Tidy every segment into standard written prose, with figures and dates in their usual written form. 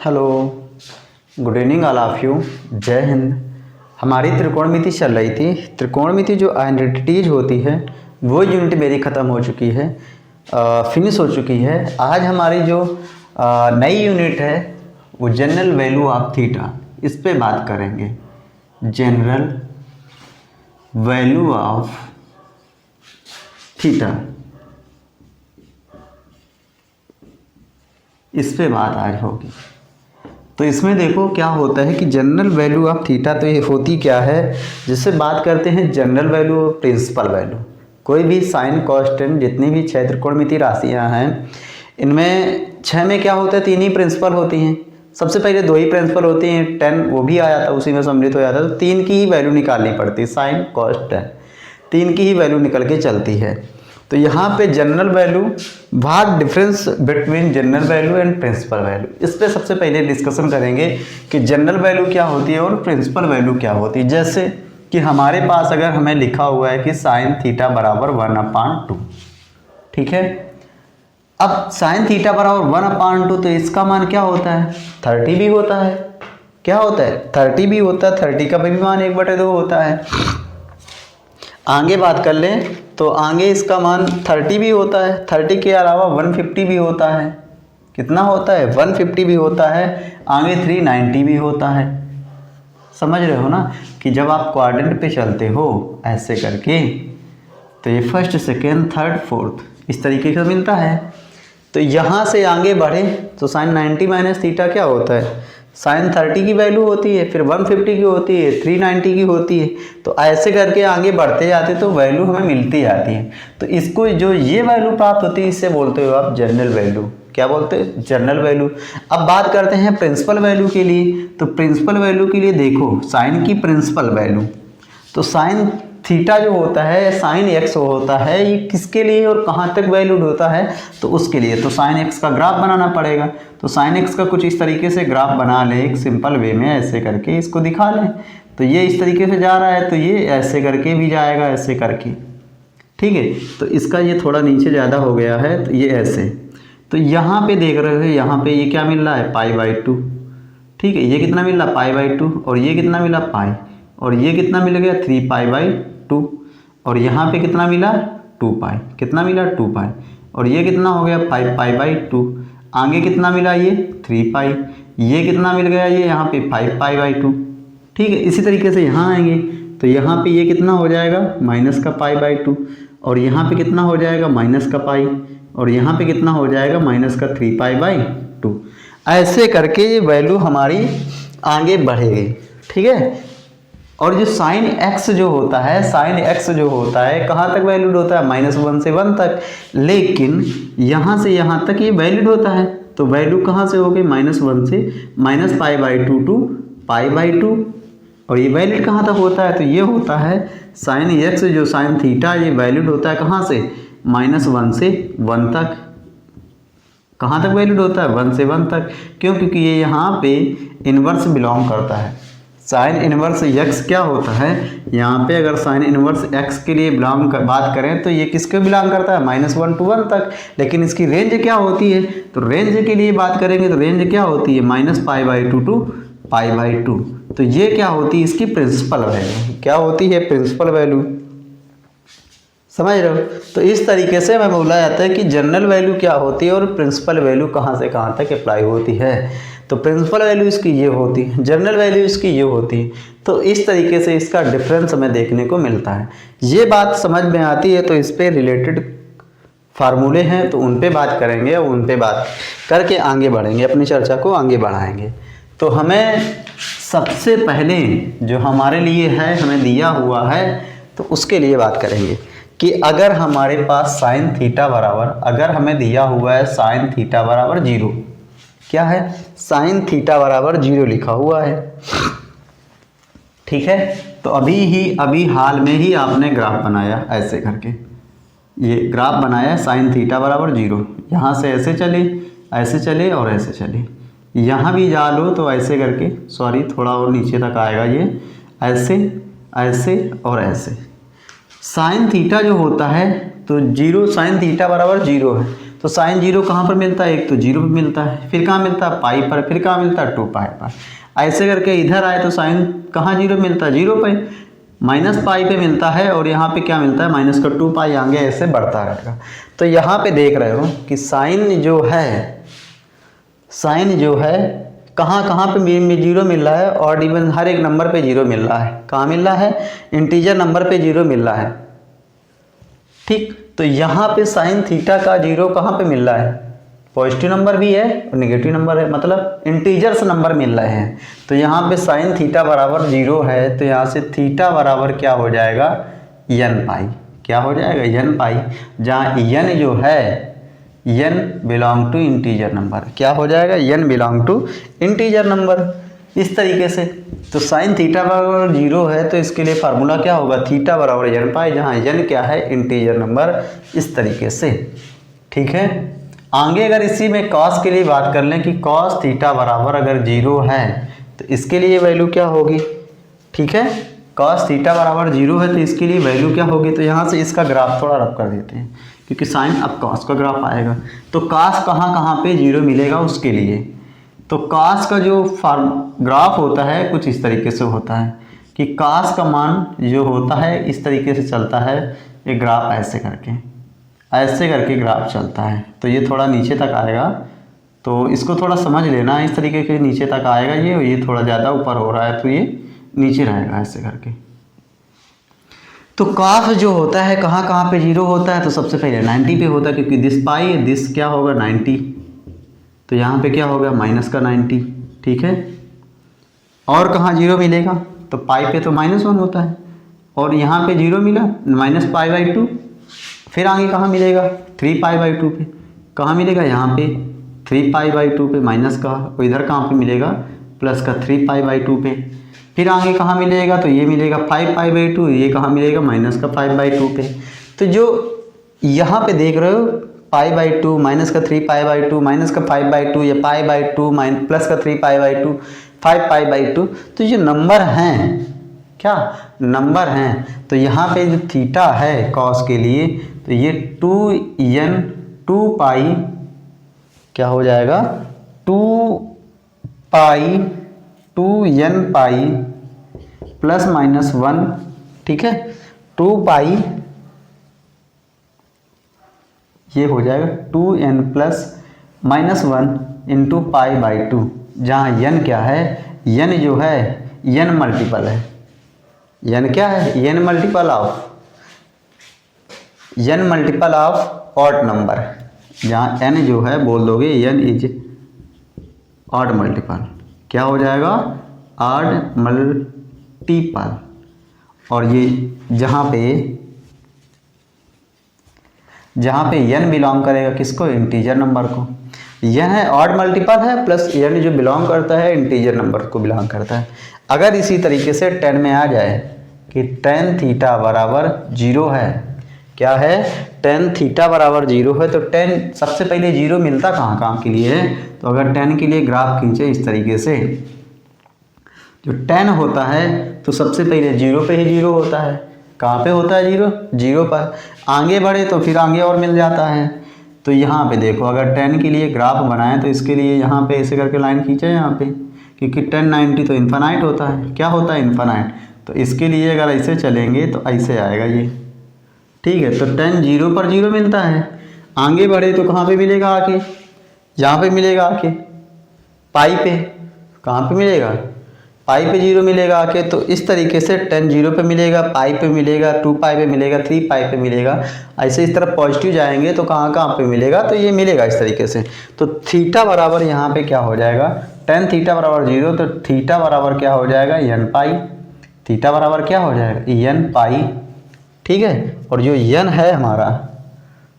Hello, good evening all of you. जय हिंद। हमारी त्रिकोणमिति चल रही थी। त्रिकोणमिति जो आइडेंटिटीज होती है वो यूनिट मेरी ख़त्म हो चुकी है, फिनिश हो चुकी है। आज हमारी जो नई यूनिट है वो जनरल वैल्यू ऑफ थीटा, इस पे बात करेंगे। जनरल वैल्यू ऑफ थीटा, इस पे बात आज होगी। तो इसमें देखो क्या होता है कि जनरल वैल्यू ऑफ थीटा, तो ये होती क्या है, जिससे बात करते हैं जनरल वैल्यू और प्रिंसिपल वैल्यू। कोई भी साइन कॉन्स्टेंट, जितनी भी 6 त्रिकोणमिति राशियाँ हैं, इनमें 6 में क्या होता है, 3 ही प्रिंसिपल होती हैं। सबसे पहले 2 ही प्रिंसिपल होती हैं, 10 वो भी आया था, उसी में सम्मिलित हो जाता है। तो 3 की ही वैल्यू निकालनी पड़ती है। साइन कॉन्स्टेंट 3 की ही वैल्यू निकल के चलती है। तो यहाँ पे general value, what difference between general value and principal value, इस पे सबसे पहले डिस्कशन करेंगे कि जनरल वैल्यू क्या होती है और प्रिंसिपल वैल्यू क्या होती है। जैसे कि हमारे पास अगर हमें लिखा हुआ है कि साइन थीटा बराबर 1/2, ठीक है। अब साइन थीटा बराबर 1/2, तो इसका मान क्या होता है, 30 भी होता है। क्या होता है, 30 भी होता है। 30 का भी मान 1/2 होता है। आगे बात कर लें तो आगे इसका मान 30 भी होता है। 30 के अलावा 150 भी होता है। कितना होता है, 150 भी होता है। आगे 390 भी होता है। समझ रहे हो ना कि जब आप क्वाड्रेंट पे चलते हो ऐसे करके, तो ये फर्स्ट, सेकेंड, थर्ड, फोर्थ इस तरीके का मिलता है। तो यहाँ से आगे बढ़े तो साइन 90 माइनस थीटा क्या होता है, साइन 30 की वैल्यू होती है, फिर 150 की होती है, 390 की होती है। तो ऐसे करके आगे बढ़ते जाते तो वैल्यू हमें मिलती जाती है। तो इसको जो ये वैल्यू प्राप्त होती है, इससे बोलते हो आप जनरल वैल्यू। क्या बोलते हैं, जनरल वैल्यू। अब बात करते हैं प्रिंसिपल वैल्यू के लिए। तो प्रिंसिपल वैल्यू के लिए देखो, साइन की प्रिंसिपल वैल्यू, तो साइन थीटा जो होता है, साइन एक्स होता है, ये किसके लिए और कहाँ तक वैल्यूड होता है, तो उसके लिए। तो साइन एक्स का ग्राफ बनाना पड़ेगा। तो साइन एक्स का कुछ इस तरीके से ग्राफ बना लें, एक सिंपल वे में ऐसे करके इसको दिखा लें। तो ये इस तरीके से जा रहा है, तो ये ऐसे करके भी जाएगा, ऐसे करके, ठीक है। तो इसका ये थोड़ा नीचे ज़्यादा हो गया है, तो ये ऐसे। तो यहाँ पे देख रहे हो, यहाँ पे ये क्या मिल रहा है, π/2, ठीक है। ये कितना मिल रहा, π/2, और ये कितना मिला, पाई, और ये कितना मिल गया, 3π/2, और यहाँ पे कितना मिला, 2π, कितना मिला, 2π, और ये कितना हो गया, 5π/2। आगे कितना मिला, ये 3π, ये कितना मिल गया, ये यहाँ पे 5π/2, ठीक है। इसी तरीके से यहाँ आएंगे तो यहाँ पे ये कितना हो जाएगा, माइनस का π/2, और यहाँ पे कितना हो जाएगा, माइनस का पाई, और यहाँ पे कितना हो जाएगा, माइनस का 3π/2। ऐसे करके ये वैल्यू हमारी आगे बढ़ेगी, ठीक है। और जो साइन एक्स जो होता है, साइन एक्स जो होता है कहाँ तक वैलिड होता है, -1 से 1 तक। लेकिन यहाँ से यहाँ तक ये वैलिड होता है। तो वैल्यू कहाँ से हो गई, -1 से -π/2 टू π/2। और ये वैलिड कहाँ तक होता है, तो ये होता है साइन एक्स जो साइन थीटा, ये वैलिड होता है कहाँ से, -1 से 1 तक। कहाँ तक वैलिड होता है, 1 से 1 तक। क्यों, क्योंकि ये यहाँ पे इनवर्स बिलोंग करता है। साइन इनवर्स एक्स क्या होता है, यहाँ पे अगर साइन इनवर्स एक्स के लिए बात करें तो ये किसके बिलोंग करता है, -1 to 1 तक। लेकिन इसकी रेंज क्या होती है, तो रेंज के लिए बात करेंगे तो रेंज क्या होती है, -π/2 टू π/2। तो ये क्या होती है, इसकी प्रिंसिपल वैल्यू। क्या होती है, प्रिंसिपल वैल्यू। समझ रहे हो। तो इस तरीके से हमें बोला जाता है कि जनरल वैल्यू क्या होती है और प्रिंसिपल वैल्यू कहाँ से कहाँ तक अप्लाई होती है। तो प्रिंसिपल वैल्यू इसकी ये होती है, जनरल वैल्यू इसकी ये होती है। तो इस तरीके से इसका डिफरेंस हमें देखने को मिलता है। ये बात समझ में आती है तो इस पे रिलेटेड फार्मूले हैं, तो उन पे बात करेंगे और उन पे बात करके आगे बढ़ेंगे, अपनी चर्चा को आगे बढ़ाएंगे। तो हमें सबसे पहले जो हमारे लिए है, हमें दिया हुआ है, तो उसके लिए बात करेंगे कि अगर हमारे पास साइन थीटा बराबर, अगर हमें दिया हुआ है साइन थीटा बराबर 0, क्या है, साइन थीटा बराबर 0 लिखा हुआ है, ठीक है। तो अभी हाल में ही आपने ग्राफ बनाया ऐसे करके, ये ग्राफ बनाया साइन थीटा बराबर 0। यहाँ से ऐसे चले, ऐसे चले और ऐसे चले, यहाँ भी जा लो तो ऐसे करके, सॉरी थोड़ा और नीचे तक आएगा ये, ऐसे ऐसे और ऐसे। साइन थीटा जो होता है तो 0, साइन थीटा बराबर 0 है, तो साइन जीरो कहाँ पर मिलता है, एक तो जीरो पर मिलता है, फिर कहाँ मिलता है पाई पर, फिर कहाँ मिलता है 2 पाई पर। ऐसे करके इधर आए तो साइन कहाँ जीरो मिलता है, जीरो पे, माइनस पाई पे मिलता है, और यहाँ पे क्या मिलता है माइनस का 2 पाई, आगे ऐसे बढ़ता रहेगा। तो यहाँ पे देख रहे हो कि साइन जो है कहाँ कहाँ पे जीरो मिल रहा है, और इवन हर एक नंबर पे जीरो मिल रहा है। कहाँ मिल रहा है, इंटीजर नंबर पे जीरो मिल रहा है। ठीक, तो यहाँ पे साइन थीटा का जीरो कहाँ पे मिल रहा है, पॉजिटिव नंबर भी है और नेगेटिव नंबर है, मतलब इंटीजर्स नंबर मिल रहे हैं। तो यहाँ पे साइन थीटा बराबर जीरो है, तो यहाँ से थीटा बराबर क्या हो जाएगा, एन पाई। क्या हो जाएगा, एन पाई, जहाँ एन जो है n belong to integer number. क्या हो जाएगा, n belong to integer number. इस तरीके से तो साइन थीटा बराबर जीरो है, तो इसके लिए फार्मूला क्या होगा, थीटा बराबर एन पाई, जहाँ एन क्या है, इंटीजर नंबर। इस तरीके से ठीक है। आगे अगर इसी में कॉस के लिए बात कर लें कि कॉस थीटा बराबर अगर जीरो है तो इसके लिए वैल्यू क्या होगी। ठीक है, कॉस थीटा बराबर जीरो है तो इसके लिए वैल्यू क्या होगी। तो यहाँ से इसका ग्राफ थोड़ा रब कर देते हैं, क्योंकि साइन अब कॉस का ग्राफ आएगा। तो कॉस कहाँ कहाँ पे जीरो मिलेगा उसके लिए, तो कॉस का जो ग्राफ होता है कुछ इस तरीके से होता है कि कॉस का मान जो होता है इस तरीके से चलता है, ये ग्राफ ऐसे करके ग्राफ चलता है। तो ये थोड़ा नीचे तक आएगा, तो इसको थोड़ा समझ लेना, इस तरीके के नीचे तक आएगा ये थोड़ा ज़्यादा ऊपर हो रहा है तो ये नीचे रहेगा ऐसे करके। तो कॉस जो होता है कहाँ कहाँ पे जीरो होता है, तो सबसे पहले 90 पे होता है, क्योंकि दिस पाई दिस क्या होगा 90, तो यहाँ पे क्या होगा माइनस का 90। ठीक है, और कहाँ जीरो मिलेगा, तो पाई पे तो -1 होता है, और यहाँ पे जीरो मिला -पाई/2। फिर आगे कहाँ मिलेगा 3 पाई/2 पे, कहाँ मिलेगा यहाँ पे 3 पाई/2 पे माइनस का, और इधर कहाँ पे मिलेगा प्लस का 3 पाई/2 पे। फिर आगे कहाँ मिलेगा, तो ये मिलेगा 5 पाई/2, ये कहाँ मिलेगा माइनस का 5/2 पे। तो जो यहाँ पे देख रहे हो पाई/2 माइनस का 3 पाई/2 माइनस का 5/2 या पाई/2 प्लस का 3 पाई/2 5 पाई/2, तो ये नंबर हैं, क्या नंबर हैं। तो यहाँ पे जो थीटा है कॉस के लिए, तो ये 2n 2 पाई क्या हो जाएगा 2 पाई 2n पाई प्लस -1। ठीक है, 2 पाई ये हो जाएगा 2n प्लस -1 इंटू पाई/2, जहाँ n क्या है, n जो है n मल्टीपल है, n क्या है, n multiple of odd number, जहाँ n जो है बोल दोगे n इज ऑड मल्टीपल, क्या हो जाएगा ऑड मल्टीपल। और ये जहाँ पे n बिलोंग करेगा किसको, इंटीजर नंबर को, यह है ऑड मल्टीपल है, प्लस n जो बिलोंग करता है इंटीजर नंबर को बिलोंग करता है। अगर इसी तरीके से 10 में आ जाए कि tan थीटा बराबर जीरो है, क्या है tan थीटा बराबर जीरो है, तो tan सबसे पहले जीरो मिलता कहाँ कहाँ के लिए है, तो अगर tan के लिए ग्राफ खींचे इस तरीके से, जो tan होता है तो सबसे पहले जीरो पे ही जीरो होता है। कहाँ पे होता है जीरो, जीरो पर। आगे बढ़े तो फिर आगे और मिल जाता है। तो यहाँ पे देखो अगर 10 के लिए ग्राफ बनाए तो इसके लिए यहाँ पे ऐसे करके लाइन खींचे यहाँ पे, क्योंकि 1090 तो इन्फानाइट होता है, क्या होता है इन्फानाइट। तो इसके लिए अगर ऐसे चलेंगे तो ऐसे आएगा ये, ठीक है। तो 10 जीरो पर जीरो मिलता है, आगे बढ़े तो कहाँ पे मिलेगा आके, यहाँ पे मिलेगा आके पाई पे, कहाँ पे मिलेगा पाई पे जीरो मिलेगा आके। तो इस तरीके से 10 जीरो पे मिलेगा, पाई पे मिलेगा, 2 पाई पे मिलेगा, 3 पाई पे मिलेगा। ऐसे इस तरफ पॉजिटिव जाएंगे तो कहाँ कहाँ पे मिलेगा, तो ये मिलेगा इस तरीके से। तो थीटा बराबर यहाँ पे क्या हो जाएगा, tan थीटा बराबर जीरो, तो थीटा बराबर क्या हो जाएगा n पाई, थीटा बराबर क्या हो जाएगा n पाई, ठीक है। और जो n है हमारा,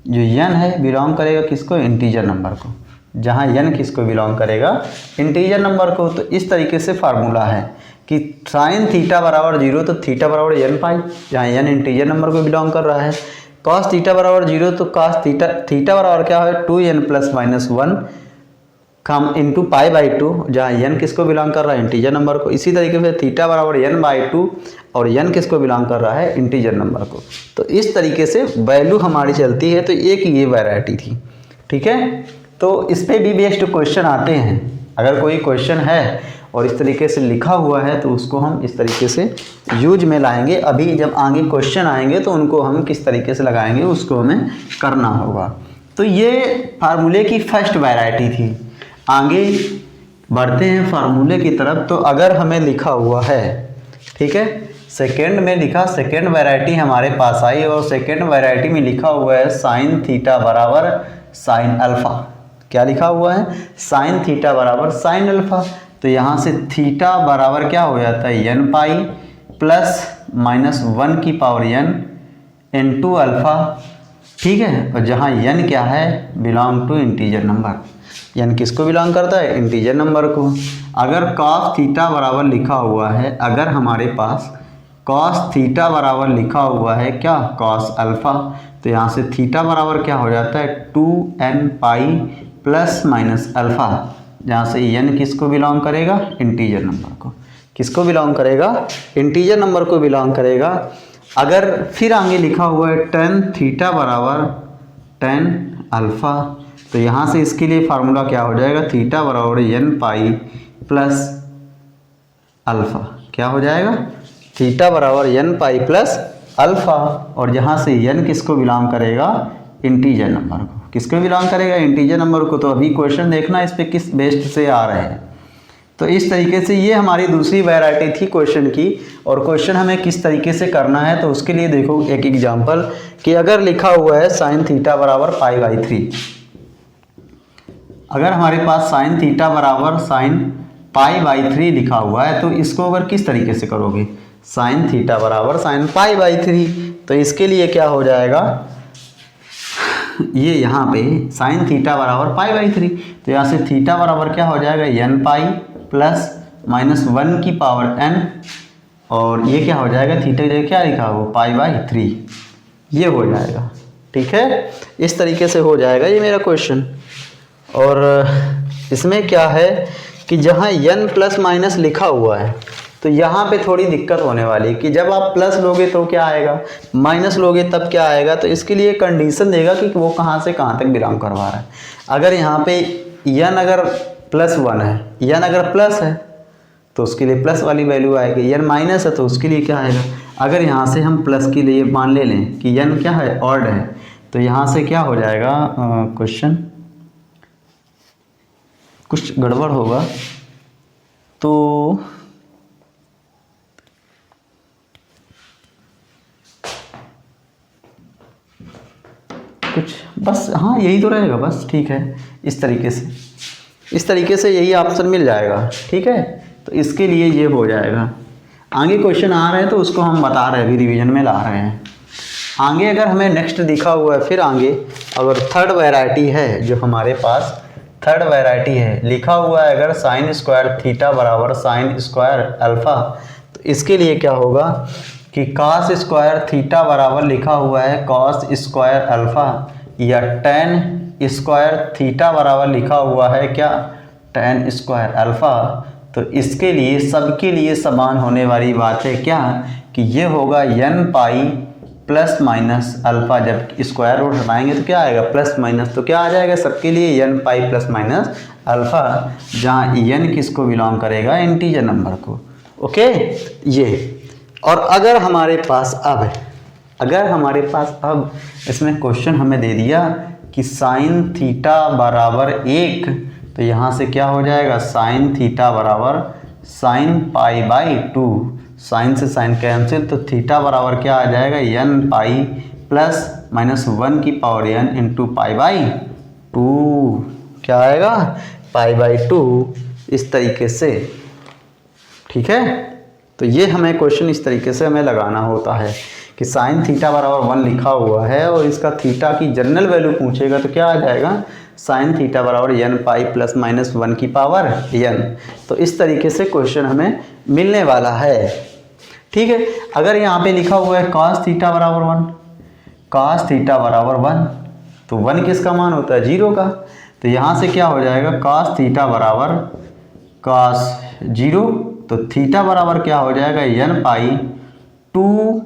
जो n है बिलोंग करेगा किसको, इंटीजर नंबर को, जहाँ n किसको बिलोंग करेगा, इंटीजर नंबर को। तो इस तरीके से फार्मूला है कि साइन थीटा बराबर जीरो तो थीटा बराबर n पाई, जहाँ n इंटीजर नंबर को बिलोंग कर रहा है। कॉस थीटा बराबर जीरो तो कॉस थीटा बराबर क्या है 2n प्लस माइनस 1 कम इंटू पाई/2, जहाँ n किसको बिलोंग कर रहा है, इंटीजर नंबर को। इसी तरीके से थीटा बराबर n/2 और n किसको बिलोंग कर रहा है, इंटीजर नंबर को। तो इस तरीके से वैल्यू हमारी चलती है। तो एक ये वैरायटी थी, ठीक है। तो इस पे भी बेस्ड क्वेश्चन आते हैं। अगर कोई क्वेश्चन है और इस तरीके से लिखा हुआ है तो उसको हम इस तरीके से यूज में लाएंगे। अभी जब आगे क्वेश्चन आएंगे तो उनको हम किस तरीके से लगाएंगे उसको हमें करना होगा। तो ये फार्मूले की फर्स्ट वैरायटी थी। आगे बढ़ते हैं फार्मूले की तरफ। तो अगर हमें लिखा हुआ है, ठीक है, सेकेंड में लिखा, सेकेंड वैरायटी हमारे पास आई और सेकेंड वैरायटी में लिखा हुआ है साइन थीटा बराबर साइन अल्फा। क्या लिखा हुआ है? साइन थीटा बराबर साइन अल्फा। तो यहाँ से थीटा बराबर क्या हो जाता है? एन पाई प्लस माइनस 1 की पावर एन इंटू अल्फा, ठीक है। और जहाँ एन क्या है? Belong to integer number. N किसको बिलोंग करता है? इंटीजर नंबर को। अगर कॉस थीटा बराबर लिखा हुआ है, अगर हमारे पास कॉस थीटा बराबर लिखा हुआ है क्या? कॉस अल्फा, तो यहाँ से थीटा बराबर क्या हो जाता है? 2n pi plus minus alpha, जहाँ से n किसको बिलोंग करेगा? इंटीजर नंबर को। किसको बिलोंग करेगा? इंटीजर नंबर को बिलोंग करेगा। अगर फिर आगे लिखा हुआ है टेन थीटा बराबर टेन अल्फा, तो यहाँ से इसके लिए फार्मूला क्या हो जाएगा? थीटा बराबर n पाई प्लस अल्फा। क्या हो जाएगा? थीटा बराबर n पाई प्लस अल्फा। और जहाँ से n किसको बिलोंग करेगा? इंटीजर नंबर को। किसको बिलोंग करेगा? इंटीजर नंबर को। तो अभी क्वेश्चन देखना इस पे किस बेस्ड से आ रहे हैं। तो इस तरीके से ये हमारी दूसरी वैरायटी थी क्वेश्चन की। और क्वेश्चन हमें किस तरीके से करना है तो उसके लिए देखो एक एग्जांपल कि अगर लिखा हुआ है साइन थीटा बराबर पाई बाई 3, अगर हमारे पास साइन थीटा बराबर साइन पाई बाई 3 लिखा हुआ है तो इसको अगर किस तरीके से करोगे? साइन थीटा बराबर साइन पाई बाई 3, तो इसके लिए क्या हो जाएगा? ये यहाँ पे साइन थीटा बराबर पाई बाई 3, तो यहाँ से थीटा बराबर क्या हो जाएगा? n पाई प्लस माइनस 1 की पावर n, और ये क्या हो जाएगा? थीटा जगह क्या लिखा हो? पाई बाई 3, ये हो जाएगा। ठीक है, इस तरीके से हो जाएगा ये मेरा क्वेश्चन। और इसमें क्या है कि जहाँ n प्लस माइनस लिखा हुआ है तो यहाँ पे थोड़ी दिक्कत होने वाली है कि जब आप प्लस लोगे तो क्या आएगा, माइनस लोगे तब क्या आएगा। तो इसके लिए कंडीशन देगा कि वो कहाँ से कहाँ तक बिलोंग करवा रहा है। अगर यहाँ पे n अगर +1 है, n अगर प्लस है तो उसके लिए प्लस वाली वैल्यू आएगी, n माइनस है तो उसके लिए क्या आएगा। अगर यहाँ से हम प्लस के लिए मान ले लें कि n क्या है? ऑड है, तो यहाँ से क्या हो जाएगा? क्वेश्चन कुछ गड़बड़ होगा तो कुछ बस, हाँ यही तो रहेगा बस। ठीक है, इस तरीके से यही ऑप्शन मिल जाएगा। ठीक है, तो इसके लिए ये हो जाएगा। आगे क्वेश्चन आ रहे हैं तो उसको हम बता रहे हैं, अभी रिवीजन में ला रहे हैं। आगे अगर हमें नेक्स्ट दिखा हुआ है, फिर आगे अगर थर्ड वैरायटी है, जो हमारे पास थर्ड वैरायटी है, लिखा हुआ है अगर साइन स्क्वायर थीटा बराबर साइन स्क्वायर अल्फा, तो इसके लिए क्या होगा कि कॉस स्क्वायर थीटा बराबर लिखा हुआ है कॉस स्क्वायर अल्फा, या टेन स्क्वायर थीटा बराबर लिखा हुआ है क्या? Ten square alpha. तो इसके लिए सबके लिए समान होने वाली बात है क्या कि ये होगा n pi plus minus alpha. जब स्क्वायर रूट हटाएंगे तो क्या आएगा? प्लस माइनस, तो क्या आ जाएगा सबके लिए? n pi plus minus alpha, जहाँ n किसको बिलोंग करेगा? इंटीजर नंबर को। ओके, ये। और अगर हमारे पास अब इसमें क्वेश्चन हमें दे दिया कि साइन थीटा बराबर 1, तो यहाँ से क्या हो जाएगा? साइन थीटा बराबर साइन पाई बाई 2, साइन से साइन कैंसिल, तो थीटा बराबर क्या आ जाएगा? n पाई प्लस माइनस 1 की power n into pi by 2, क्या आएगा? पाई बाई 2, इस तरीके से। ठीक है, तो ये हमें क्वेश्चन इस तरीके से हमें लगाना होता है कि साइन थीटा बराबर 1 लिखा हुआ है और इसका थीटा की जनरल वैल्यू पूछेगा तो क्या आ जाएगा? साइन थीटा बराबर n पाई प्लस माइनस 1 की पावर n। तो इस तरीके से क्वेश्चन हमें मिलने वाला है। ठीक है, अगर यहाँ पे लिखा हुआ है कॉस थीटा बराबर 1, कॉस थीटा बराबर 1, तो 1 किसका मान होता है? 0 का। तो यहाँ से क्या हो जाएगा? कॉस थीटा बराबर कॉस 0, तो थीटा बराबर क्या हो जाएगा? n पाई 2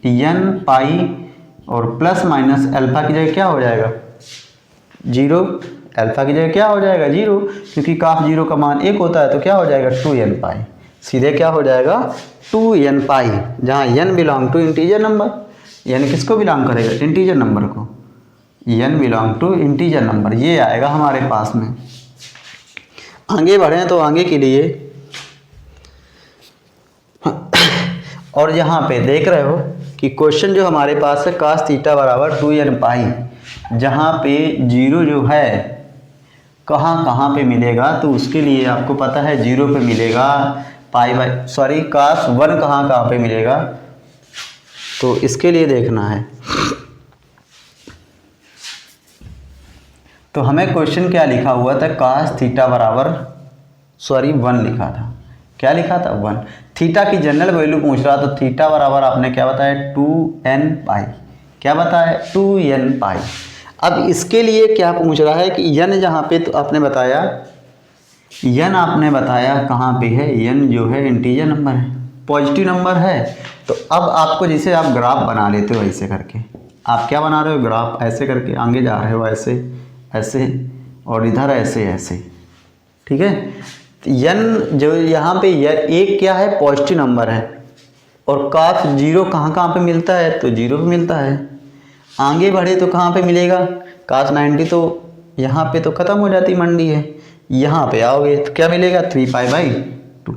n पाई और प्लस माइनस अल्फा की जगह क्या हो जाएगा? जीरो, अल्फा की जगह क्या हो जाएगा 0, क्योंकि काफ 0 का मान 1 होता है तो क्या हो जाएगा 2n पाई, सीधे क्या हो जाएगा 2n पाई, जहाँ n belong to integer number, n किसको बिलोंग करेगा इंटीजर नंबर को, n belong to integer number, ये आएगा हमारे पास में। आगे बढ़ें तो आगे के लिए और यहाँ पे देख रहे हो कि क्वेश्चन जो हमारे पास है cos थीटा बराबर 2n पाई, जहाँ पे 0 जो है कहाँ कहाँ पे मिलेगा, तो उसके लिए आपको पता है 0 पे मिलेगा पाई बाई cos 1 कहाँ कहाँ पे मिलेगा, तो इसके लिए देखना है। तो हमें क्वेश्चन क्या लिखा हुआ था, cos थीटा बराबर 1 लिखा था, क्या लिखा था 1, थीटा की जनरल वैल्यू पूछ रहा, तो थीटा बराबर आपने क्या बताया 2n पाई, क्या बताया 2n पाई। अब इसके लिए क्या पूछ रहा है कि n जहाँ पे, तो आपने बताया n आपने बताया कहाँ पे है, n जो है इंटीजर नंबर है, पॉजिटिव नंबर है। तो अब आपको जैसे आप ग्राफ बना लेते हो ऐसे करके, आप क्या बना रहे हो ग्राफ, ऐसे करके आगे जा रहे हो ऐसे ऐसे और इधर ऐसे ऐसे, ठीक है। n जो यहाँ पे एक क्या है पॉजिटिव नंबर है, और cos 0 कहाँ कहाँ पे मिलता है, तो 0 पे मिलता है। आगे बढ़े तो कहाँ पे मिलेगा, cos 90 तो यहाँ पे तो ख़त्म हो जाती मंडी है, यहाँ पे आओगे तो क्या मिलेगा 3 पाई बाई 2,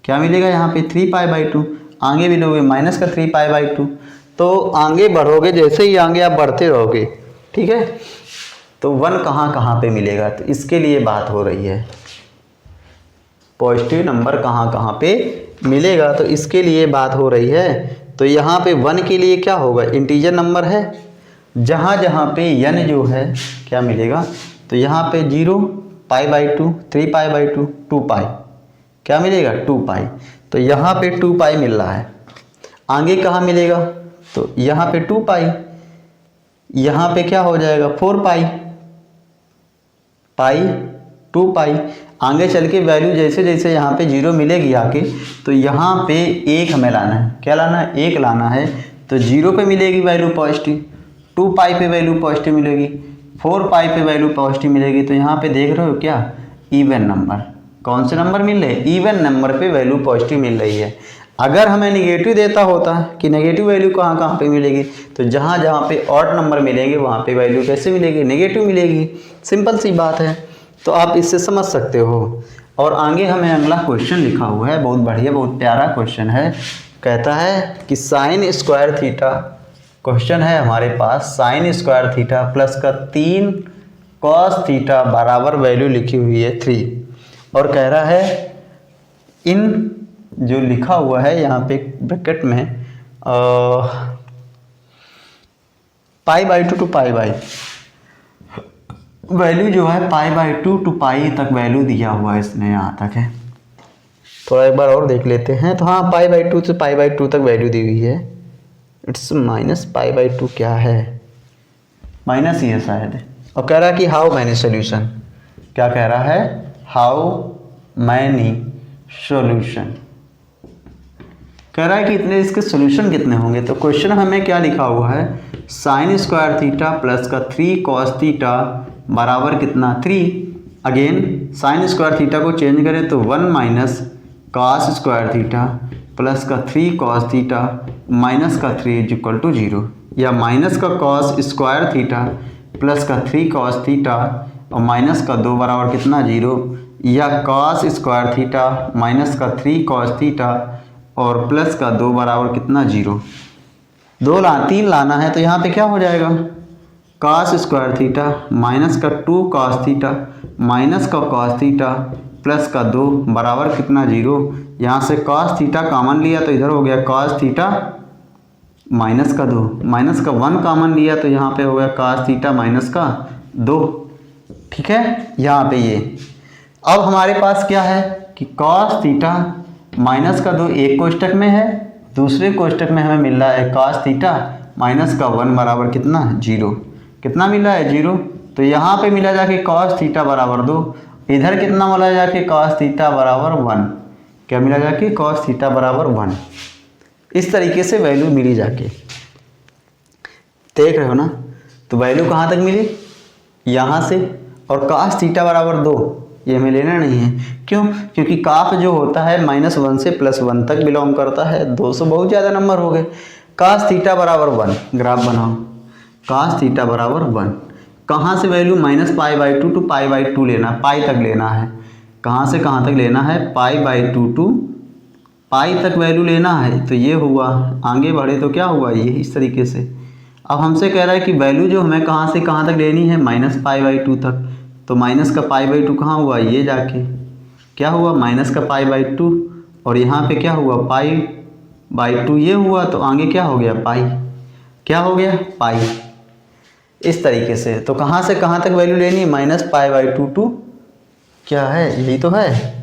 क्या मिलेगा यहाँ पे 3 पाई बाई 2, आगे भी लोगे माइनस का 3 पाई बाई 2। तो आगे बढ़ोगे, जैसे ही आगे आप बढ़ते रहोगे, ठीक है, तो 1 कहाँ कहाँ पे मिलेगा, तो इसके लिए बात हो रही है, पॉजिटिव नंबर कहाँ कहाँ पे मिलेगा, तो इसके लिए बात हो रही है। तो यहाँ पे 1 के लिए क्या होगा, इंटीजर नंबर है, जहाँ जहाँ पे n जो है क्या मिलेगा, तो यहाँ पे 0 पाई बाई 2, 3 पाई बाई 2, 2 पाई, क्या मिलेगा 2 पाई, तो यहाँ पे 2 पाई मिल रहा है। आगे कहाँ मिलेगा, तो यहाँ पे 2 पाई, यहाँ पे क्या हो जाएगा 4 पाई, पाई 2 पाई। आगे चल के वैल्यू जैसे जैसे यहाँ पे 0 मिलेगी आके, तो यहाँ पे 1 हमें लाना है, क्या लाना है 1 लाना है, तो 0 पे मिलेगी वैल्यू पॉजिटिव, 2 पाई पे वैल्यू पॉजिटिव मिलेगी, 4 पाई पे वैल्यू पॉजिटिव मिलेगी। तो यहाँ पे देख रहे हो क्या इवन नंबर, कौन से नंबर मिल रहे हैं, इवन नंबर पे वैल्यू पॉजिटिव मिल रही है। अगर हमें निगेटिव देता होता कि नेगेटिव वैल्यू कहाँ कहाँ पे मिलेगी, तो जहाँ जहाँ पे ऑड नंबर मिलेंगे वहाँ पे वैल्यू कैसे मिलेगी, नेगेटिव मिलेगी, सिंपल सी बात है। तो आप इससे समझ सकते हो। और आगे हमें अगला क्वेश्चन लिखा हुआ है, बहुत बढ़िया बहुत प्यारा क्वेश्चन है, कहता है कि साइन स्क्वायर थीटा, क्वेश्चन है हमारे पास साइन स्क्वायर थीटा प्लस का 3 कॉस थीटा बराबर वैल्यू लिखी हुई है 3, और कह रहा है इन जो लिखा हुआ है यहाँ पे ब्रैकेट में pi by 2 two pi by, value जो है पाई बाई 2 टू पाई तक वैल्यू दिया हुआ है इसने, यहाँ तक है। थोड़ा एक बार और देख लेते हैं, तो हाँ पाई बाई 2 से पाई बाई 2 तक वैल्यू दी हुई है, इट्स माइनस पाई बाई 2 क्या है, माइनस ही है शायद। और कह रहा है कि हाउ मैनी सोल्यूशन, क्या कह रहा है हाउ मैनी सोल्यूशन, कह रहा है कि इतने इसके सोल्यूशन कितने होंगे। तो क्वेश्चन हमें क्या लिखा हुआ है, साइन स्क्वायर थीटा प्लस का 3 कॉस थीटा बराबर कितना 3, अगेन साइन स्क्वायर थीटा को चेंज करें तो 1 minus cos square theta plus का 3 कॉस थीटा माइनस का 3 इज इक्वल टू 0, या माइनस का कॉस स्क्वायर थीटा प्लस का 3 कॉस थीटा और माइनस का 2 बराबर कितना 0, या कॉस स्क्वायर थीटा माइनस का 3 कॉस थीटा और प्लस का 2 बराबर कितना 0, 3 लाना है। तो यहाँ पे क्या हो जाएगा कॉस स्क्वायर थीटा माइनस का 2 कॉस थीटा माइनस का कॉस थीटा प्लस का 2 बराबर कितना 0, यहाँ से कॉस थीटा कॉमन लिया तो इधर हो गया कॉस थीटा माइनस का 2, माइनस का 1 कॉमन लिया तो यहाँ पे हो गया कॉस थीटा माइनस का 2, ठीक है। यहाँ पे ये अब हमारे पास क्या है कि कॉस थीटा माइनस का 2 एक कोष्टक में है, दूसरे कोष्टक में हमें मिल रहा है कॉस थीटा माइनस का 1 बराबर कितना 0, कितना मिला है 0। तो यहाँ पे मिला जाके कॉस थीटा बराबर 2, इधर कितना मिला जाके कॉस थीटा बराबर 1, क्या मिला जाके कॉस थीटा बराबर 1। इस तरीके से वैल्यू मिली जाके, देख रहे हो ना। तो वैल्यू कहाँ तक मिली, यहाँ से, और कास थीटा बराबर 2, ये हमें लेना नहीं है। क्यों? क्योंकि काफ जो होता है -1 से +1 तक बिलोंग करता है। 200 बहुत ज़्यादा नंबर हो गए। कास थीटा बराबर 1, ग्राफ बनाओ। कास थीटा बराबर 1, कहाँ से वैल्यू -π/2 टू π/2 लेना, पाई तक लेना है। कहाँ से कहाँ तक लेना है? π/2 टू पाई तक वैल्यू लेना है। तो ये हुआ, आगे बढ़े तो क्या हुआ, ये इस तरीके से। अब हमसे कह रहा है कि वैल्यू जो हमें कहाँ से कहाँ तक लेनी है, -π/2 तक। तो माइनस का π/2 कहाँ हुआ, ये जाके क्या हुआ, माइनस का π/2, और यहाँ पे क्या हुआ, π/2 ये हुआ। तो आगे क्या हो गया, पाई, क्या हो गया, पाई। इस तरीके से तो कहाँ से कहाँ तक वैल्यू लेनी है, -π/2 टू क्या है, यही तो है।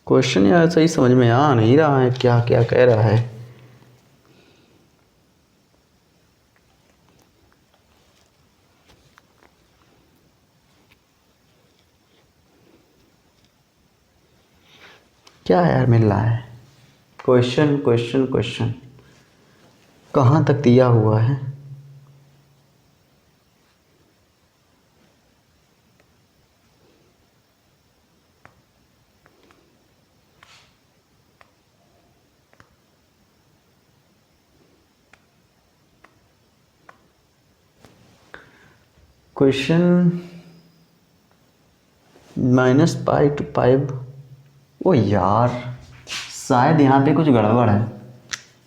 क्वेश्चन यार सही समझ में आ नहीं रहा है, क्या क्या कह रहा है। क्या यार मिल रहा है, क्वेश्चन क्वेश्चन क्वेश्चन कहाँ तक दिया हुआ है। Question -π to π। ओ यार शायद यहाँ पे कुछ गड़बड़ है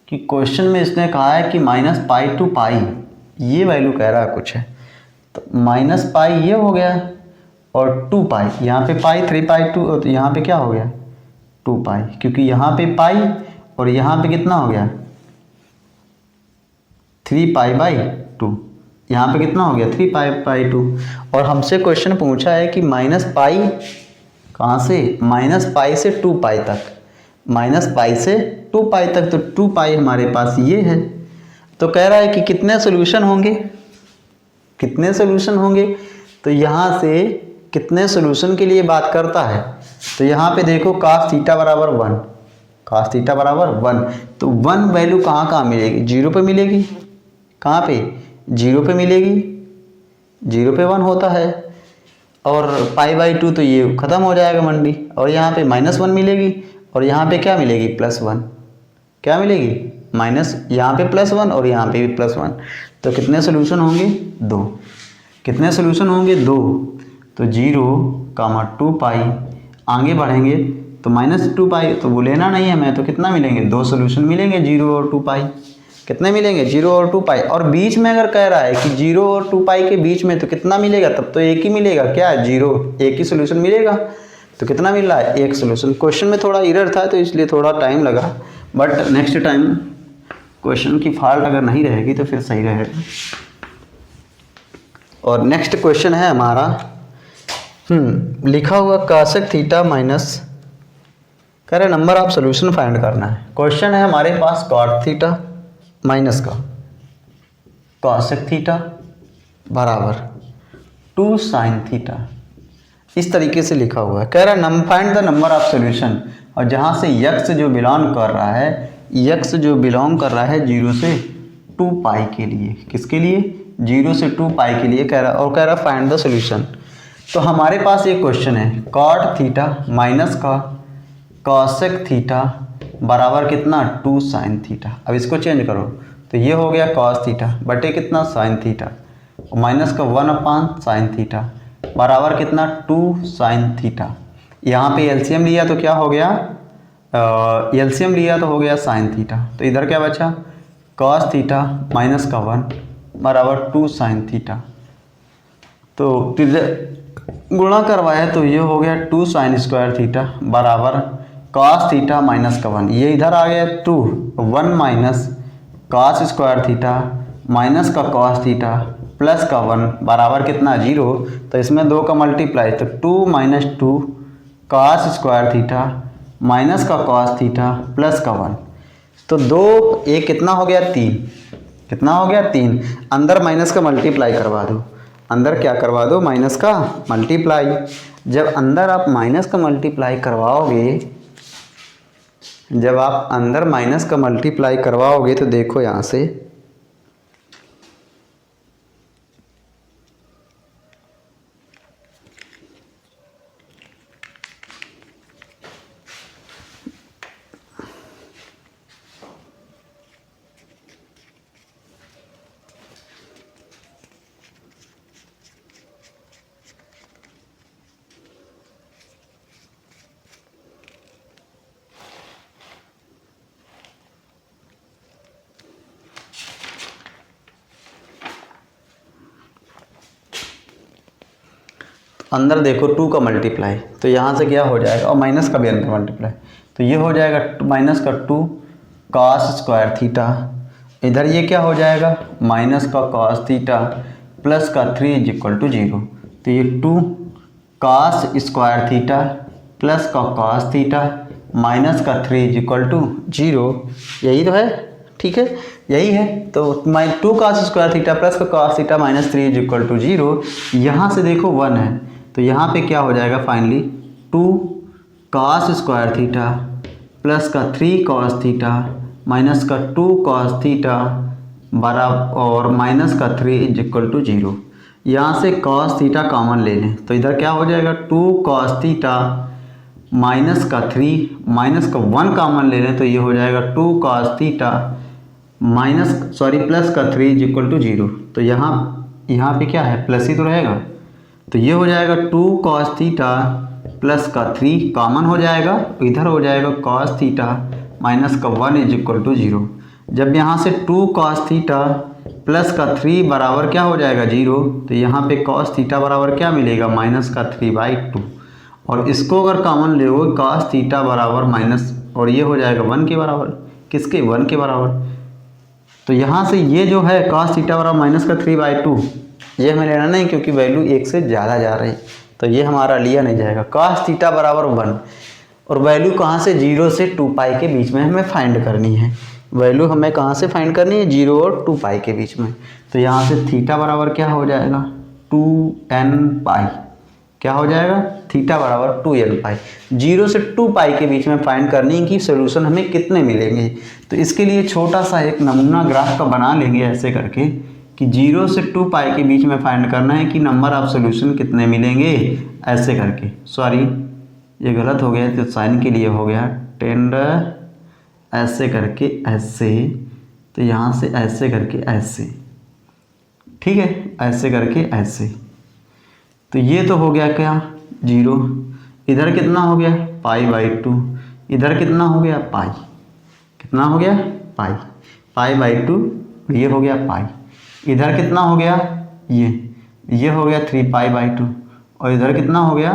कि क्वेश्चन में इसने कहा है कि -π to π, ये वैल्यू कह रहा है कुछ है। तो -π ये हो गया, और 2π यहाँ पे, पाई 3π2, तो यहाँ पे क्या हो गया 2π, क्योंकि यहाँ पे पाई और यहाँ पे कितना हो गया 3π/2, यहाँ पे कितना हो गया 3π/2। और हमसे क्वेश्चन पूछा है कि -π कहाँ से, -π से 2π तक, -π से 2π तक। तो 2π हमारे पास ये है। तो कह रहा है कि कितने सोल्यूशन होंगे, कितने सोल्यूशन होंगे। तो यहाँ से कितने सोल्यूशन के लिए बात करता है। तो यहाँ पे देखो कास थीटा बराबर 1, कास थीटा बराबर 1। तो 1 वैल्यू कहाँ कहाँ मिलेगी, 0 पे मिलेगी। कहाँ पे, 0 पे मिलेगी, 0 पे 1 होता है। और π/2 तो ये ख़त्म हो जाएगा मंडी। और यहाँ पे -1 मिलेगी, और यहाँ पे क्या मिलेगी +1, क्या मिलेगी माइनस, यहाँ पे +1 और यहाँ पे भी +1। तो कितने सोल्यूशन होंगे, 2। कितने सोल्यूशन होंगे, 2। तो 0, 2π, आगे बढ़ेंगे तो -2π, तो वो लेना नहीं है हमें। तो कितना मिलेंगे, 2 सोल्यूशन मिलेंगे, 0 और 2π। कितने मिलेंगे, 0 और 2π। और बीच में अगर कह रहा है कि 0 और 2π के बीच में, तो कितना मिलेगा, तब तो एक ही मिलेगा, क्या 0, एक ही सोल्यूशन मिलेगा। तो कितना मिल रहा है, एक सोल्यूशन। क्वेश्चन में थोड़ा एरर था तो इसलिए थोड़ा टाइम लगा, बट नेक्स्ट टाइम क्वेश्चन की फॉल्ट अगर नहीं रहेगी तो फिर सही रहेगा। और नेक्स्ट क्वेश्चन है हमारा, लिखा हुआ कासेक थीटा माइनस, कह रहे नंबर ऑफ सोल्यूशन फाइंड करना है। क्वेश्चन है हमारे पास कॉट थीटा माइनस का कॉसेक थीटा बराबर 2 साइन थीटा, इस तरीके से लिखा हुआ है। कह रहा है find the number of solution, और जहाँ से यक्स जो बिलोंग कर रहा है, यक्स जो बिलोंग कर रहा है 0 से 2π के लिए, किसके लिए, 0 से 2π के लिए कह रहा है। और कह रहा है फाइंड द सोल्यूशन। तो हमारे पास एक क्वेश्चन है, कॉट थीटा माइनस का कॉसेक थीटा बराबर कितना, 2 साइन थीटा। अब इसको चेंज करो तो ये हो गया कॉस थीटा बटे कितना, साइन थीटा, और माइनस का 1/साइन थीटा बराबर कितना, 2 साइन थीटा। यहाँ पे एलसीएम लिया तो क्या हो गया, एलसीएम लिया तो हो गया साइन थीटा। तो इधर क्या बचा, कॉस थीटा माइनस का 1 बराबर 2 साइन थीटा। तो गुणा करवाया तो ये हो गया 2 साइन स्क्वायर थीटा बराबर कॉस थीटा माइनस का 1, ये इधर आ गया 2, 1 minus cos square theta minus का कॉस थीटा प्लस का 1 बराबर कितना, 0। तो इसमें 2 का मल्टीप्लाई, तो 2 minus 2 cos square theta minus का कॉस थीटा प्लस का 1। तो 2 एक कितना हो गया, 3, कितना हो गया 3, अंदर माइनस का मल्टीप्लाई करवा दो, अंदर क्या करवा दो, माइनस का मल्टीप्लाई। जब अंदर आप माइनस का मल्टीप्लाई करवाओगे, जब आप अंदर माइनस का मल्टीप्लाई करवाओगे तो देखो यहाँ से अंदर देखो 2 का मल्टीप्लाई, तो यहाँ से क्या हो जाएगा, और माइनस का भी अंदर मल्टीप्लाई, तो ये हो जाएगा माइनस का 2 cos स्क्वायर थीटा। इधर ये क्या हो जाएगा, माइनस का cos थीटा प्लस का 3 इज इक्वल टू 0। तो ये 2 cos स्क्वायर थीटा प्लस का cos थीटा माइनस का 3 इज इक्वल टू 0। यही तो है, ठीक है, यही है। तो 2 cos स्क्वायर थीटा प्लस का cos theta minus 3 is equal to 0। यहाँ से देखो 1 है, तो यहाँ पे क्या हो जाएगा finally 2 cos square theta plus का 3 cos थीटा माइनस का 2 cos थीटा बराबर और माइनस का 3 इज इक्वल टू 0। यहाँ से cos थीटा कॉमन ले लें, तो इधर क्या हो जाएगा 2 cos थीटा माइनस का 3 माइनस का 1 कॉमन ले लें, तो ये हो जाएगा 2 cos थीटा प्लस का 3 इज इक्वल टू 0। तो यहाँ पे क्या है, प्लस ही तो रहेगा, तो ये हो जाएगा 2 cos थीटा प्लस का 3 कॉमन हो जाएगा, इधर हो जाएगा cos थीटा माइनस का 1 इज इक्वल टू 0। जब यहाँ से 2 cos थीटा प्लस का 3 बराबर क्या हो जाएगा 0, तो यहाँ पे cos थीटा बराबर क्या मिलेगा, माइनस का 3/2। और इसको अगर कॉमन ले cos थीटा बराबर माइनस, और ये हो जाएगा 1 के बराबर, किसके, 1 के बराबर। तो यहाँ से ये जो है cos थीटा बराबर माइनस का 3/2, ये हमें लेना नहीं क्योंकि वैल्यू 1 से ज़्यादा जा रही, तो ये हमारा लिया नहीं जाएगा। cos थीटा बराबर 1, और वैल्यू कहाँ से, 0 से 2 पाई के बीच में हमें फाइंड करनी है। वैल्यू हमें कहाँ से फाइंड करनी है, 0 और 2 पाई के बीच में। तो यहाँ से थीटा बराबर क्या हो जाएगा 2n पाई, क्या हो जाएगा, थीटा बराबर 2n पाई। 0 से 2 पाई के बीच में फाइंड करनी है कि सोल्यूशन हमें कितने मिलेंगे। तो इसके लिए छोटा सा एक नमूना ग्राफ का बना लेंगे ऐसे करके कि 0 से 2 पाई के बीच में फाइंड करना है कि नंबर ऑफ सोल्यूशन कितने मिलेंगे, ऐसे करके। सॉरी ये गलत हो गया, तो साइन के लिए हो गया टेंड ऐसे करके ऐसे, तो यहाँ से ऐसे करके ऐसे, ठीक है, ऐसे करके ऐसे। तो ये तो हो गया क्या 0, इधर कितना हो गया π/2, इधर कितना हो गया पाई, कितना हो गया पाई, π/2, ये हो गया पाई। इधर कितना हो गया ये हो गया 3π/2, और इधर कितना हो गया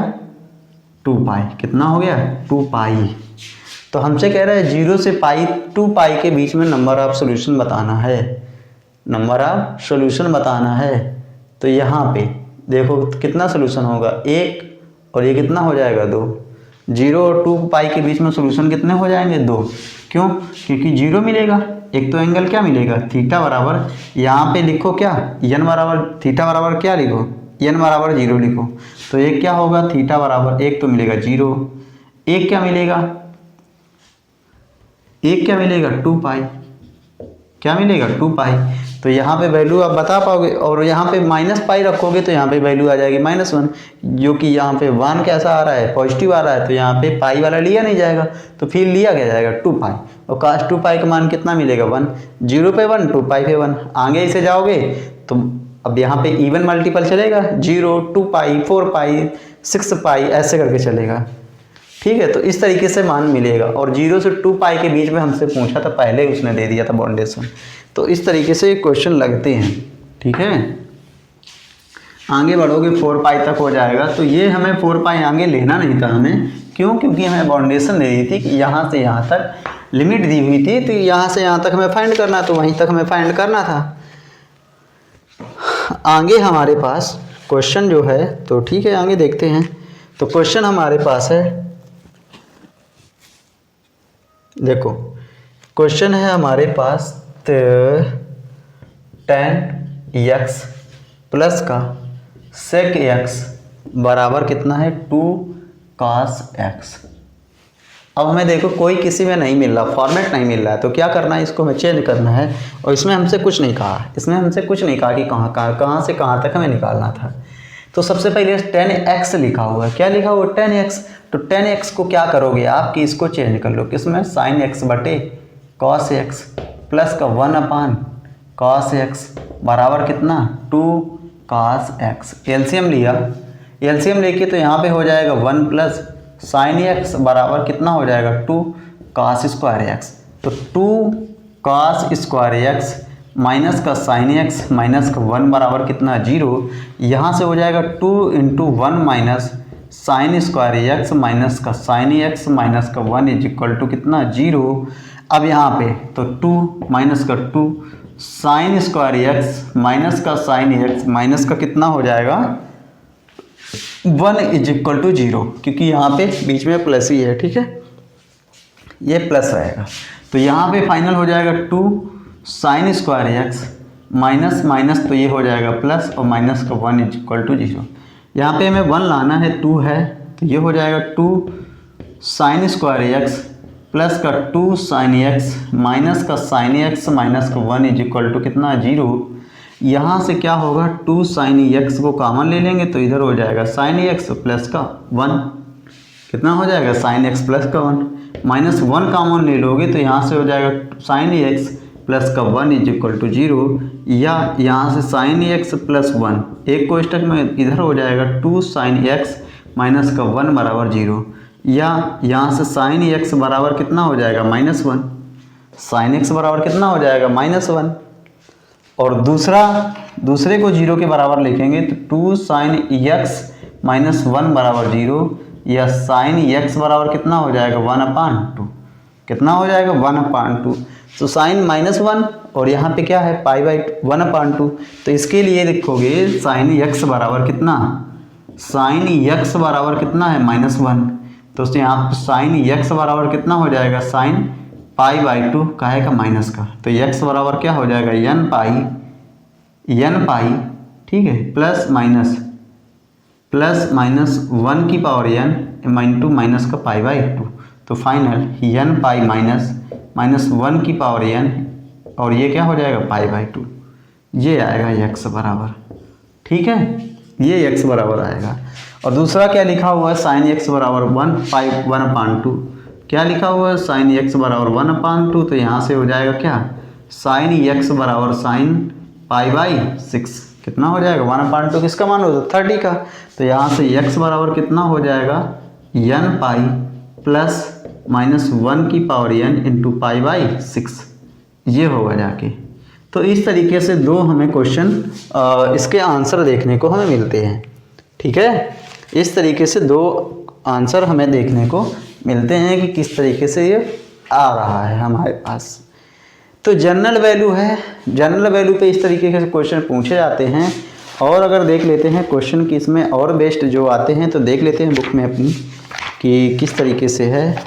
2 पाई, कितना हो गया 2 पाई। तो हमसे कह रहा है 0 से 2 पाई के बीच में नंबर ऑफ सोल्यूशन बताना है, नंबर ऑफ सोल्यूशन बताना है। तो यहाँ पे देखो कितना सोल्यूशन होगा 1, और ये कितना हो जाएगा 2। 0 और 2 पाई के बीच में सोल्यूशन कितने हो जाएंगे 2, क्यों, क्योंकि 0 मिलेगा। एक तो एंगल क्या मिलेगा, थीटा बराबर, यहाँ पे लिखो क्या n बराबर, थीटा बराबर क्या लिखो, n बराबर 0 लिखो। तो एक क्या होगा, थीटा बराबर, एक तो मिलेगा 0, एक क्या मिलेगा, 2 पाई, क्या मिलेगा 2 पाई। तो यहाँ पे वैल्यू आप बता पाओगे, और यहाँ पे माइनस पाई रखोगे तो यहाँ पे वैल्यू आ जाएगी -1, जो कि यहाँ पे 1 कैसा आ रहा है, पॉजिटिव आ रहा है, तो यहाँ पे पाई वाला लिया नहीं जाएगा, तो फिर लिया क्या जाएगा 2 पाई। और cos 2 पाई का मान कितना मिलेगा 1, 0 पे 1, 2 पाई पे 1। आगे इसे जाओगे तो अब यहाँ पे इवन मल्टीपल चलेगा, 0, 2 पाई, 4 पाई, 6 पाई, ऐसे करके चलेगा, ठीक है। तो इस तरीके से मान मिलेगा, और 0 से 2 पाई के बीच में हमसे पूछा था, पहले उसने दे दिया था बाउंडेशन। तो इस तरीके से क्वेश्चन लगते हैं, ठीक है। आगे बढ़ोगे 4 पाई तक हो जाएगा, तो ये हमें 4 पाई आगे लेना नहीं था हमें, क्यों, क्योंकि हमें बाउंडेशन दे दी थी कि यहाँ से यहाँ तक लिमिट दी हुई थी, तो यहाँ से यहाँ तक हमें फाइंड करना, तो वहीं तक हमें फाइंड करना था। आगे हमारे पास क्वेश्चन जो है, तो ठीक है आगे देखते हैं। तो क्वेश्चन हमारे पास है, देखो क्वेश्चन है हमारे पास tan x प्लस का सेक एक्स बराबर कितना है 2 cos x। अब हमें देखो कोई किसी में नहीं मिल रहा, फॉर्मेट नहीं मिल रहा है, तो क्या करना है, इसको हमें चेंज करना है। और इसमें हमसे कुछ नहीं कहा, इसमें हमसे कुछ नहीं कहा कि कहाँ से कहाँ तक हमें निकालना था। तो सबसे पहले 10x लिखा हुआ है, क्या लिखा हुआ 10x। तो 10x को क्या करोगे आप कि इसको चेंज कर लो किसमें, sin x बटे cos x प्लस का 1 cos x बराबर कितना 2 cos x। एलसीएम लिया, एलसीएम लेके तो यहाँ पे हो जाएगा 1 प्लस sin x बराबर कितना हो जाएगा 2 cos स्क्वायर x। तो 2 cos स्क्वायर x माइनस का sin x माइनस का 1 बराबर कितना 0। यहाँ से हो जाएगा 2 into 1 minus sin square x minus का sin x माइनस का 1 इज इक्वल टू कितना 0। अब यहाँ पे तो 2 माइनस का 2 sin स्क्वायर x माइनस का sin x माइनस का कितना हो जाएगा 1 इज इक्वल टू 0, क्योंकि यहाँ पे बीच में प्लस ही है, ठीक है, ये प्लस रहेगा। तो यहाँ पे फाइनल हो जाएगा 2 sin square x minus minus तो ये हो जाएगा प्लस और माइनस का 1 इज इक्वल टू 0। यहाँ पे हमें 1 लाना है, 2 है, तो ये हो जाएगा 2 sin स्क्वायर x प्लस का 2 sin x माइनस का sin x माइनस का 1 इज इक्वल टू कितना 0। यहाँ से क्या होगा 2 sin x को कॉमन ले लेंगे तो इधर हो जाएगा sin x प्लस का 1, कितना हो जाएगा sin x प्लस का 1, माइनस 1 कॉमन ले लोगे तो यहाँ से हो जाएगा sin x प्लस का 1 इज इक्वल टू 0, या यहाँ से sin x प्लस 1 एक कोष्टक में इधर हो जाएगा 2 sin x माइनस का 1 बराबर 0, या यहाँ से sin x बराबर कितना हो जाएगा -1, sin x बराबर कितना हो जाएगा -1। और दूसरे को 0 के बराबर लिखेंगे तो 2 sin x माइनस 1 बराबर 0, या sin x बराबर कितना हो जाएगा 1/2, कितना हो जाएगा 1/2। तो sin -1 और यहाँ पे क्या है π/1/2, तो इसके लिए लिखोगे sin x बराबर कितना, sin x बराबर कितना है -1, तो उससे यहाँ sin x बराबर कितना हो जाएगा sin π/2 काहे का माइनस का, तो x बराबर क्या हो जाएगा n पाई, ठीक है, प्लस माइनस 1 की पावर n इंटू माइनस का π/2, तो फाइनल n पाई माइनस 1 की पावर n और ये क्या हो जाएगा π/2, ये आएगा x बराबर, ठीक है, ये x बराबर आएगा। और दूसरा क्या लिखा हुआ है sin x बराबर 1/2, क्या लिखा हुआ है sin x बराबर 1/2, तो यहाँ से हो जाएगा क्या sin x बराबर sin π/6, कितना हो जाएगा 1/2 किसका मान होता है 30 का, तो यहाँ से x बराबर कितना हो जाएगा n पाई प्लस माइनस 1 की पावर n इंटू π/6, ये होगा जाके। तो इस तरीके से दो हमें क्वेश्चन इसके आंसर देखने को हमें मिलते हैं, ठीक है, इस तरीके से दो आंसर हमें देखने को मिलते हैं कि किस तरीके से ये आ रहा है हमारे पास। तो जनरल वैल्यू है, जनरल वैल्यू पे इस तरीके से क्वेश्चन पूछे जाते हैं। और अगर देख लेते हैं क्वेश्चन की इसमें और बेस्ट जो आते हैं तो देख लेते हैं बुक में अपनी कि किस तरीके से है।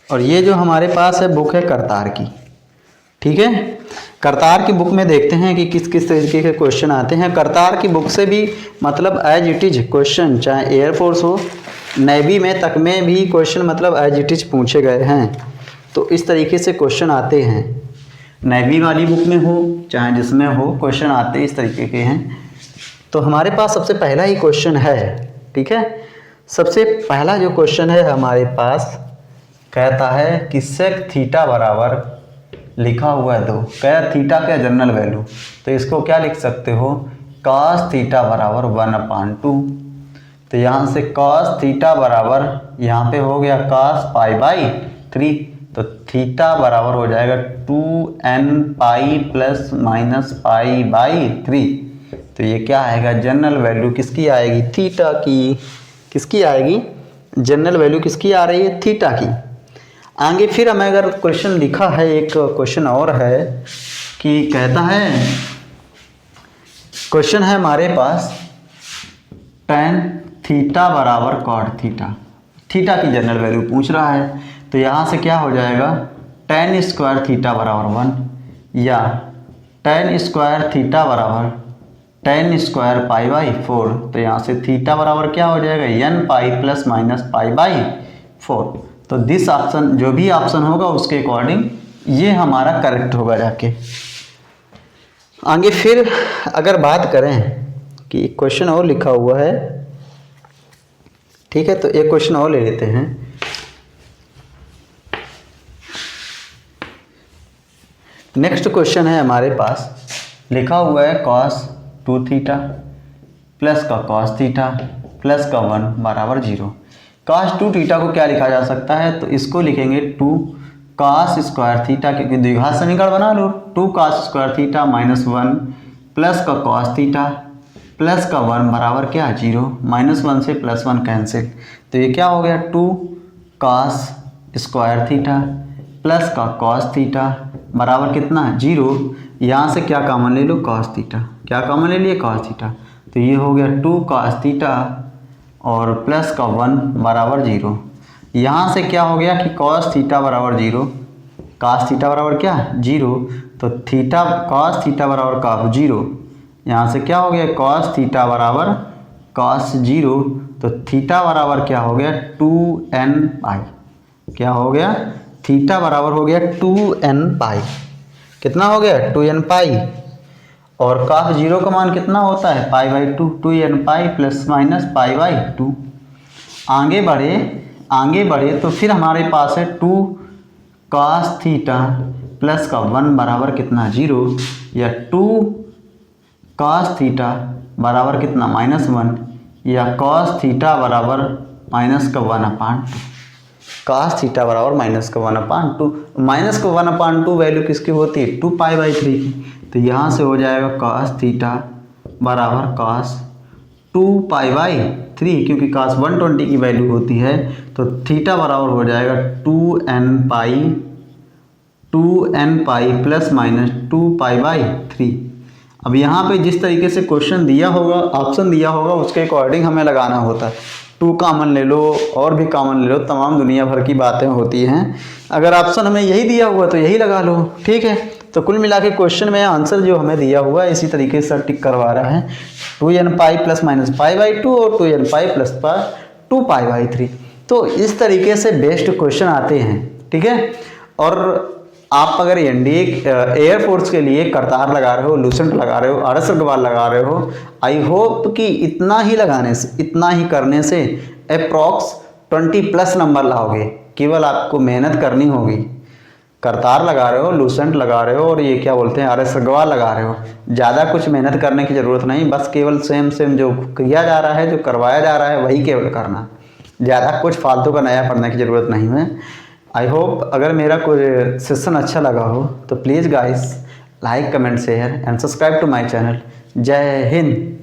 और ये जो हमारे पास है बुक है करतार की, ठीक है, करतार की बुक में देखते हैं कि किस किस तरीके के क्वेश्चन आते हैं। करतार की बुक से भी मतलब एज इट इज क्वेश्चन, चाहे एयरफोर्स हो नेवी में तक में भी क्वेश्चन मतलब एज इट इज पूछे गए हैं। तो इस तरीके से क्वेश्चन आते हैं, नेवी वाली बुक में हो चाहे जिसमें हो क्वेश्चन आते इस तरीके के हैं। तो हमारे पास सबसे पहला ही क्वेश्चन है, ठीक है, सबसे पहला जो क्वेश्चन है हमारे पास कहता है कि सेक थीटा बराबर लिखा हुआ है 2, क्या थीटा का जनरल वैल्यू, तो इसको क्या लिख सकते हो cos थीटा बराबर 1/2। तो यहाँ से cos थीटा बराबर यहाँ पे हो गया cos π/3, तो थीटा बराबर हो जाएगा 2n पाई प्लस माइनस π/3। तो ये क्या आएगा जनरल वैल्यू किसकी आएगी थीटा की, किसकी आएगी जनरल वैल्यू किसकी आ रही है थीटा की। आगे फिर हमें अगर क्वेश्चन लिखा है, एक क्वेश्चन और है कि कहता है, क्वेश्चन है हमारे पास tan थीटा बराबर cot थीटा, थीटा की जनरल वैल्यू पूछ रहा है। तो यहाँ से क्या हो जाएगा tan स्क्वायर थीटा बराबर 1 या tan स्क्वायर थीटा बराबर tan स्क्वायर पाई बाई 4। तो यहाँ से थीटा बराबर क्या हो जाएगा, n pi plus minus pi by 4। तो दिस ऑप्शन, जो भी ऑप्शन होगा उसके अकॉर्डिंग ये हमारा करेक्ट होगा जाके। आगे फिर अगर बात करें कि एक क्वेश्चन और लिखा हुआ है, ठीक है, तो एक क्वेश्चन और ले लेते हैं। नेक्स्ट क्वेश्चन है हमारे पास, लिखा हुआ है cos 2 थीटा प्लस का cos थीटा प्लस का 1 बराबर 0। cos 2 थीटा को क्या लिखा जा सकता है, तो इसको लिखेंगे 2 cos स्क्वायर थीटा, क्योंकि द्विघात समीकरण बना लो, 2 cos square theta minus 1 plus का cos थीटा प्लस का 1 बराबर क्या, 0। -1 से +1 कैंसिल, तो ये क्या हो गया, 2 cos स्क्वायर थीटा प्लस का cos थीटा बराबर कितना, 0। यहाँ से क्या कॉमन ले लो, cos थीटा, क्या कॉमन ले लिए, cos थीटा, तो ये हो गया 2 cos थीटा और प्लस का 1 बराबर 0। यहाँ से क्या हो गया कि cos थीटा बराबर 0, cos थीटा बराबर क्या, 0, तो थीटा cos थीटा बराबर का 0। यहाँ से क्या हो गया, cos थीटा बराबर cos 0, तो थीटा बराबर क्या हो गया, 2n पाई, क्या हो गया, थीटा बराबर हो गया 2n पाई, कितना हो गया, 2n पाई, और cos 0 का मान कितना होता है, पाई by 2, 2n pi plus minus pi by 2। आगे बढ़े तो फिर हमारे पास है 2 cos थीटा प्लस का 1 बराबर कितना, 0, या 2 cos थीटा बराबर कितना, -1, या cos थीटा बराबर माइनस का 1/2, cos थीटा बराबर माइनस का 1/2, माइनस का 1/2 वैल्यू किसकी होती है, 2 पाई बाई 3 की, तो यहाँ से हो जाएगा cos थीटा बराबर cos 2 पाई बाई 3, क्योंकि cos 120 की वैल्यू होती है, तो थीटा बराबर हो जाएगा 2n pi plus minus 2 pi by 3। अब यहाँ पे जिस तरीके से क्वेश्चन दिया होगा, ऑप्शन दिया होगा, उसके अकॉर्डिंग हमें लगाना होता है। 2 कॉमन ले लो और भी कॉमन ले लो, तमाम दुनिया भर की बातें होती हैं। अगर ऑप्शन हमें यही दिया हुआ तो यही लगा लो, ठीक है। तो कुल मिला के क्वेश्चन में आंसर जो हमें दिया हुआ है इसी तरीके से टिक करवा रहा है, 2n pi plus minus pi by 2 और 2n pi plus 2 pi by 3। तो इस तरीके से बेस्ट क्वेश्चन आते हैं, ठीक है। और आप अगर एनडीए एयरफोर्स के लिए करतार लगा रहे हो, लूसेंट लगा रहे हो, RS अग्रवाल लगा रहे हो, आई होप कि इतना ही लगाने से, इतना ही करने से अप्रॉक्स 20+ नंबर लाओगे। केवल आपको मेहनत करनी होगी। करतार लगा रहे हो, लूसेंट लगा रहे हो और ये क्या बोलते हैं RS अग्रवाल लगा रहे हो, ज़्यादा कुछ मेहनत करने की ज़रूरत नहीं, बस केवल सेम जो किया जा रहा है, जो करवाया जा रहा है वही केवल करना, ज़्यादा कुछ फालतू का नया पढ़ने की ज़रूरत नहीं है। आई होप अगर मेरा कोई सेशन अच्छा लगा हो तो please guys like, comment, share and subscribe to my channel. जय हिंद।